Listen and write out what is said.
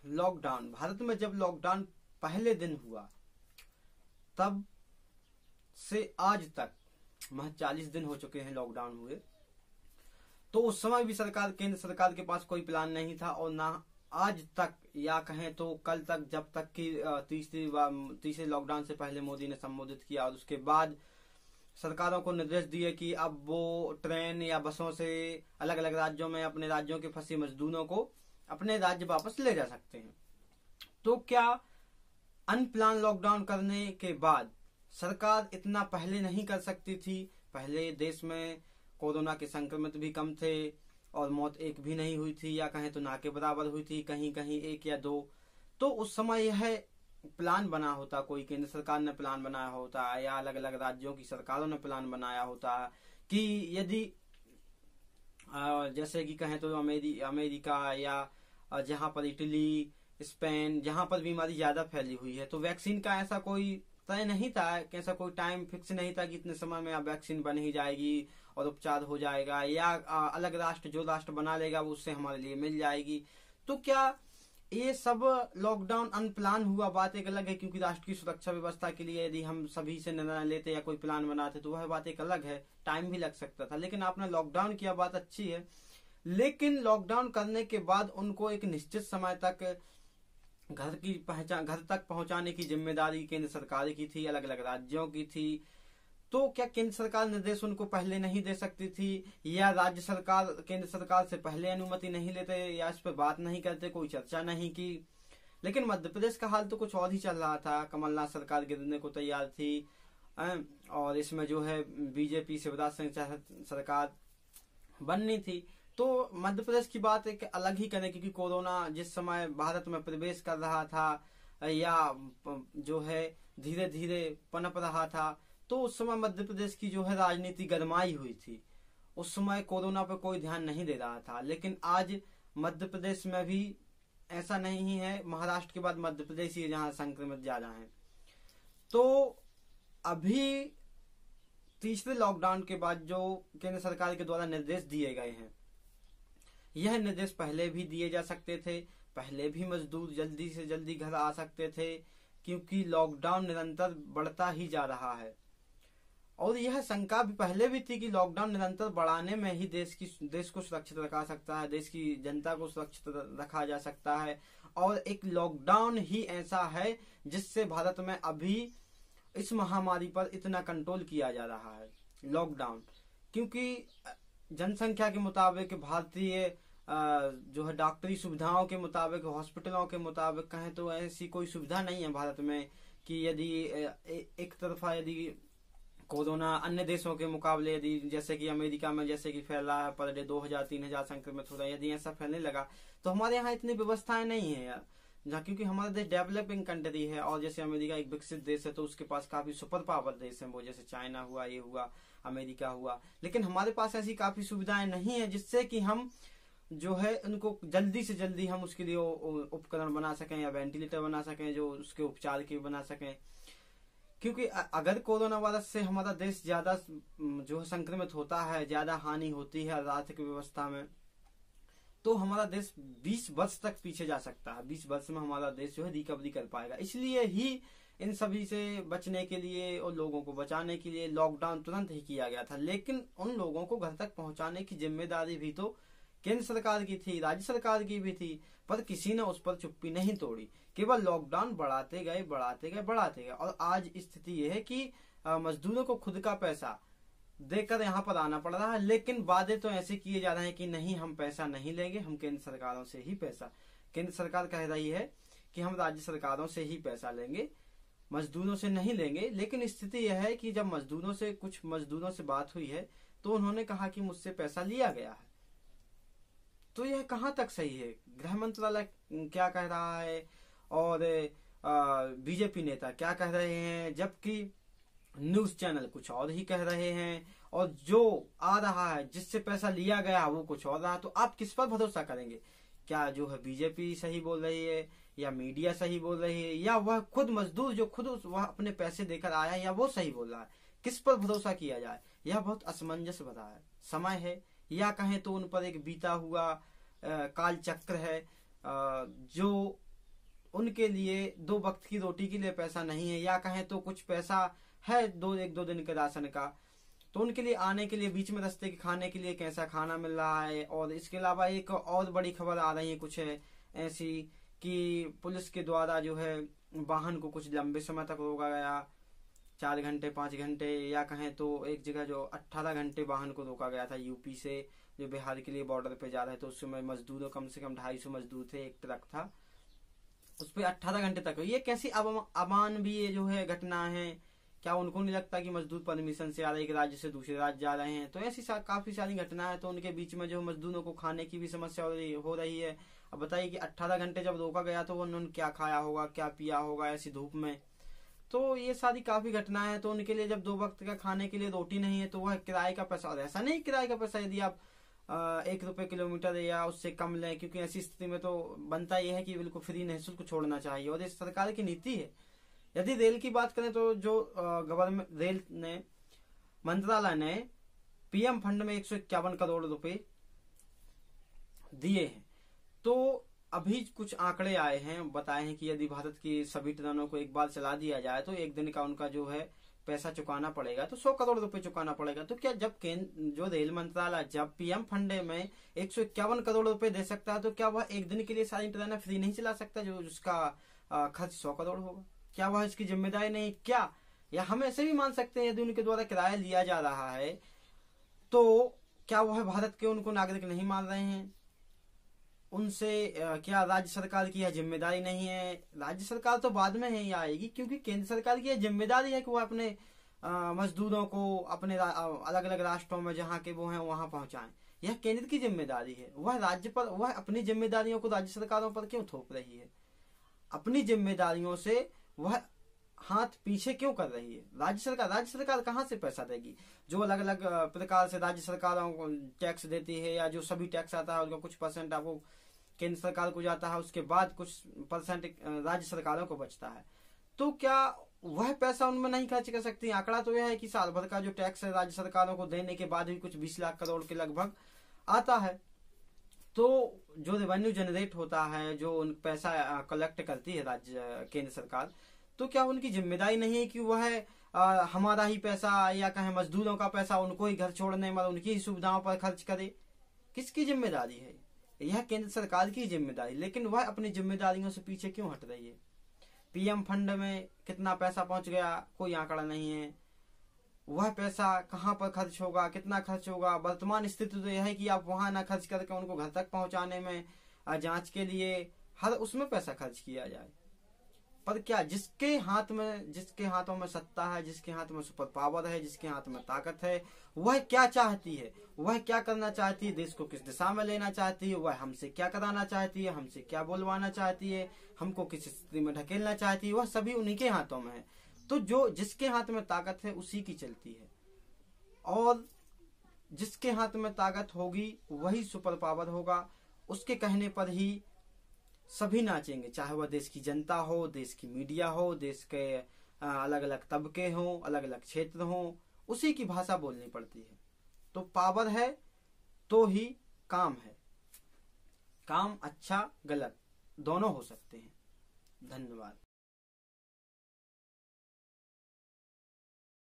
Lockdown, Bharat में जब lockdown पहले दिन हुआ तब से आज तक महज 40 दिन हो चुके हैं लॉकडाउन हुए। तो उस समय भी केंद्र सरकार के पास कोई प्लान नहीं था, और ना आज तक, या कहें तो कल तक, जब तक कि तीसरे लॉकडाउन से पहले मोदी ने संबोधित किया और उसके बाद सरकारों को निर्देश दिए कि अब वो ट्रेन या बसों से अलग अलग राज्यों में अपने राज्यों के फंसे मजदूरों को अपने राज्य वापस ले जा सकते हैं। तो क्या अनप्लान लॉकडाउन करने के बाद सरकार इतना पहले नहीं कर सकती थी? पहले देश में कोरोना के संक्रमित भी कम थे और मौत एक भी नहीं हुई थी, या कहें तो ना के बराबर हुई थी, कहीं कहीं 1 या 2। तो उस समय यह प्लान बना होता, कोई केंद्र सरकार ने प्लान बनाया होता या अलग अलग राज्यों की सरकारों ने प्लान बनाया होता कि यदि जैसे कि कहें तो अमेरिका या जहां पर इटली, स्पेन, जहां पर बीमारी ज्यादा फैली हुई है, तो वैक्सीन का ऐसा कोई तय नहीं था, ऐसा कोई टाइम फिक्स नहीं था कि इतने समय में अब वैक्सीन बन ही जाएगी और उपचार हो जाएगा, या अलग राष्ट्र जो राष्ट्र बना लेगा वो उससे हमारे लिए मिल जाएगी। तो क्या ये सब लॉकडाउन अनप्लान हुआ बात एक अलग है, क्योंकि राष्ट्र की सुरक्षा व्यवस्था के लिए यदि हम सभी से निर्णय लेते या कोई प्लान बनाते तो वह बात एक अलग है, टाइम भी लग सकता था। लेकिन आपने लॉकडाउन किया, बात अच्छी है, लेकिन लॉकडाउन करने के बाद उनको एक निश्चित समय तक घर तक पहुंचाने की जिम्मेदारी केंद्र सरकार की थी, अलग अलग राज्यों की थी। तो क्या केंद्र सरकार निर्देश उनको पहले नहीं दे सकती थी, या राज्य सरकार केंद्र सरकार से पहले अनुमति नहीं लेते, या इस पर बात नहीं करते, कोई चर्चा नहीं की? लेकिन मध्य प्रदेश का हाल तो कुछ और ही चल रहा था। कमलनाथ सरकार गिरने को तैयार थी और इसमें जो है बीजेपी शिवराज सिंह सरकार बननी थी। तो मध्य प्रदेश की बात एक अलग ही करें, क्योंकि कोरोना जिस समय भारत में प्रवेश कर रहा था या जो है धीरे धीरे पनप रहा था, तो उस समय मध्य प्रदेश की जो है राजनीति गरमाई हुई थी। उस समय कोरोना पर कोई ध्यान नहीं दे रहा था। लेकिन आज मध्य प्रदेश में भी ऐसा नहीं है, महाराष्ट्र के बाद मध्य प्रदेश ही जहां संक्रमित ज्यादा है। तो अभी तीसरे लॉकडाउन के बाद जो केंद्र सरकार के द्वारा निर्देश दिए गए हैं, यह निर्देश पहले भी दिए जा सकते थे, पहले भी मजदूर जल्दी से जल्दी घर आ सकते थे, क्योंकि लॉकडाउन निरंतर बढ़ता ही जा रहा है। और यह शंका भी पहले भी थी कि लॉकडाउन निरंतर बढ़ाने में ही देश को सुरक्षित रखा सकता है, देश की जनता को सुरक्षित रखा जा सकता है। और एक लॉकडाउन ही ऐसा है जिससे भारत में अभी इस महामारी पर इतना कंट्रोल किया जा रहा है, लॉकडाउन। क्योंकि जनसंख्या के मुताबिक, भारतीय जो है डॉक्टरी सुविधाओं के मुताबिक, हॉस्पिटलों के मुताबिक कहें तो ऐसी कोई सुविधा नहीं है भारत में कि यदि एक तरफा यदि कोरोना अन्य देशों के मुकाबले यदि जैसे कि अमेरिका में जैसे कि फैला है, पर डे 2000-3000 संक्रमित हो रहा है, यदि ऐसा फैलने लगा तो हमारे यहाँ इतनी व्यवस्थाएं नहीं है यार, जहाँ क्योंकि हमारा देश डेवलपिंग कंट्री है और जैसे अमेरिका एक विकसित देश है तो उसके पास काफी सुपर पावर देश है, वो जैसे चाइना हुआ, ये हुआ, अमेरिका हुआ। लेकिन हमारे पास ऐसी काफी सुविधाएं नहीं है जिससे कि हम जो है उनको जल्दी से जल्दी हम उसके लिए उपकरण बना सकें या वेंटिलेटर बना सकें जो उसके उपचार के बना सकें। क्योंकि अगर कोरोना वायरस से हमारा देश ज्यादा जो है संक्रमित होता है, ज्यादा हानि होती है आर्थिक व्यवस्था में, तो हमारा देश 20 वर्ष तक पीछे जा सकता है। 20 वर्ष में हमारा देश जो है रिकवरी कर पाएगा। इसलिए ही इन सभी से बचने के लिए और लोगों को बचाने के लिए लॉकडाउन तुरंत ही किया गया था। लेकिन उन लोगों को घर तक पहुंचाने की जिम्मेदारी भी तो केंद्र सरकार की थी, राज्य सरकार की भी थी, पर किसी ने उस पर चुप्पी नहीं तोड़ी, केवल लॉकडाउन बढ़ाते गए बढ़ाते गए बढ़ाते गए। और आज स्थिति यह है कि मजदूरों को खुद का पैसा देकर यहाँ पर आना पड़ रहा है, लेकिन वादे तो ऐसे किए जा रहे हैं कि नहीं, हम पैसा नहीं लेंगे, हम केंद्र सरकारों से ही पैसा, केंद्र सरकार कह रही है कि हम राज्य सरकारों से ही पैसा लेंगे, मजदूरों से नहीं लेंगे। लेकिन स्थिति यह है कि जब कुछ मजदूरों से बात हुई है तो उन्होंने कहा कि मुझसे पैसा लिया गया है। तो यह कहाँ तक सही है? गृह मंत्रालय क्या कह रहा है और बीजेपी नेता क्या कह रहे हैं, जबकि न्यूज चैनल कुछ और ही कह रहे हैं, और जो आ रहा है जिससे पैसा लिया गया वो कुछ और रहा। तो आप किस पर भरोसा करेंगे? क्या जो है बीजेपी सही बोल रही है, या मीडिया सही बोल रही है, या वह खुद मजदूर जो खुद वह अपने पैसे देकर आया है, या वो सही बोल रहा है? किस पर भरोसा किया जाए? यह बहुत असमंजस भरा है समय है, या कहें तो उन पर एक बीता हुआ काल चक्र है जो उनके लिए 2 वक्त की रोटी के लिए पैसा नहीं है, या कहें तो कुछ पैसा है एक दो दिन के राशन का, तो उनके लिए आने के लिए बीच में रास्ते के खाने के लिए कैसा खाना मिल रहा है। और इसके अलावा एक और बड़ी खबर आ रही है कुछ ऐसी कि पुलिस के द्वारा जो है वाहन को कुछ लंबे समय तक रोका गया, 4 घंटे 5 घंटे, या कहें तो एक जगह जो 18 घंटे वाहन को रोका गया था यूपी से जो बिहार के लिए बॉर्डर पे जा रहे थे। उस समय मजदूरों कम से कम 250 मजदूर थे, एक ट्रक था, उस पर 18 घंटे तक। ये कैसी अमानवीय ये जो है घटना है। क्या उनको नहीं लगता कि मजदूर परमिशन से आ रहे, एक राज्य से दूसरे राज्य जा रहे हैं? तो ऐसी काफी सारी घटना है। तो उनके बीच में जो मजदूरों को खाने की भी समस्या हो रही है। अब बताइए कि 18 घंटे जब रोका गया तो उन्होंने क्या खाया होगा, क्या पिया होगा ऐसी धूप में। तो ये सारी काफी घटनाएं हैं। तो उनके लिए जब 2 वक्त का खाने के लिए रोटी नहीं है तो वह किराए का पैसा, और ऐसा नहीं किराए का पैसा यदि आप 1 रुपए किलोमीटर या उससे कम लें, क्योंकि ऐसी स्थिति में तो बनता यह है कि बिल्कुल फ्री निःशुल्क छोड़ना चाहिए, और ये सरकार की नीति है। यदि रेल की बात करें तो जो गवर्नमेंट रेल ने मंत्रालय ने पीएम फंड में 151 करोड़ रुपए दिए हैं। तो अभी कुछ आंकड़े आए हैं, बताए हैं कि यदि भारत की सभी ट्रेनों को एक बार चला दिया जाए तो एक दिन का उनका जो है पैसा चुकाना पड़ेगा, तो 100 करोड़ रुपए चुकाना पड़ेगा। तो क्या जब जो रेल मंत्रालय जब पीएम फंड में 151 करोड़ रुपए दे सकता है, तो क्या वह एक दिन के लिए सारी ट्रेनें फ्री नहीं चला सकता जो उसका खर्च 100 करोड़ होगा? क्या वह इसकी जिम्मेदारी नहीं? क्या या हम ऐसे भी मान सकते हैं यदि उनके द्वारा किराया लिया जा रहा है तो क्या वह भारत के उनको नागरिक नहीं मान रहे हैं? उनसे क्या राज्य सरकार की यह जिम्मेदारी नहीं है? राज्य सरकार तो बाद में ही आएगी, क्योंकि केंद्र सरकार की यह जिम्मेदारी है कि वह अपने मजदूरों को अपने अलग अलग राष्ट्रों में जहाँ के वो हैं वहां पहुंचाएं। यह केंद्र की जिम्मेदारी है। वह राज्य पर, वह अपनी जिम्मेदारियों को राज्य सरकारों पर क्यों थोप रही है? अपनी जिम्मेदारियों से वह हाथ पीछे क्यों कर रही है? राज्य सरकार कहाँ से पैसा देगी? जो अलग अलग प्रकार से राज्य सरकारों को टैक्स देती है, या जो सभी टैक्स आता है उसका कुछ परसेंट आपको केंद्र सरकार को जाता है, उसके बाद कुछ परसेंट राज्य सरकारों को बचता है। तो क्या वह पैसा उनमें नहीं खर्च कर सकती? आंकड़ा तो यह है कि साल भर का जो टैक्स है राज्य सरकारों को देने के बाद भी कुछ 20 लाख करोड़ के लगभग आता है। तो जो रेवेन्यू जनरेट होता है, जो पैसा कलेक्ट करती है राज्य केंद्र सरकार, तो क्या उनकी जिम्मेदारी नहीं है कि वह हमारा ही पैसा या कहें मजदूरों का पैसा उनको ही घर छोड़ने में उनकी ही सुविधाओं पर खर्च करे? किसकी जिम्मेदारी है? यह केंद्र सरकार की जिम्मेदारी, लेकिन वह अपनी जिम्मेदारियों से पीछे क्यों हट रही है? पीएम फंड में कितना पैसा पहुंच गया, कोई आंकड़ा नहीं है। वह पैसा कहां पर खर्च होगा, कितना खर्च होगा? वर्तमान स्थिति तो यह है कि आप वहां ना खर्च करके उनको घर तक पहुंचाने में, जांच के लिए हर उसमें पैसा खर्च किया जाए। पर क्या जिसके हाथों में सत्ता है, जिसके हाथ में सुपर पावर है, जिसके हाथ में ताकत है, वह क्या चाहती है? वह क्या करना चाहती है? देश को किस दिशा में लेना चाहती है? वह हमसे क्या कराना चाहती है? हमसे क्या बोलवाना चाहती है? हमको किस स्थिति में ढकेलना चाहती है? वह सभी उन्हीं के हाथों में है। तो जो जिसके हाथ में ताकत है उसी की चलती है, और जिसके हाथ में ताकत होगी वही सुपर पावर होगा। उसके कहने पर ही सभी नाचेंगे, चाहे वह देश की जनता हो, देश की मीडिया हो, देश के अलग अलग तबके हों, अलग अलग क्षेत्र हों, उसी की भाषा बोलनी पड़ती है। तो पावर है तो ही काम है। काम अच्छा गलत दोनों हो सकते हैं। धन्यवाद।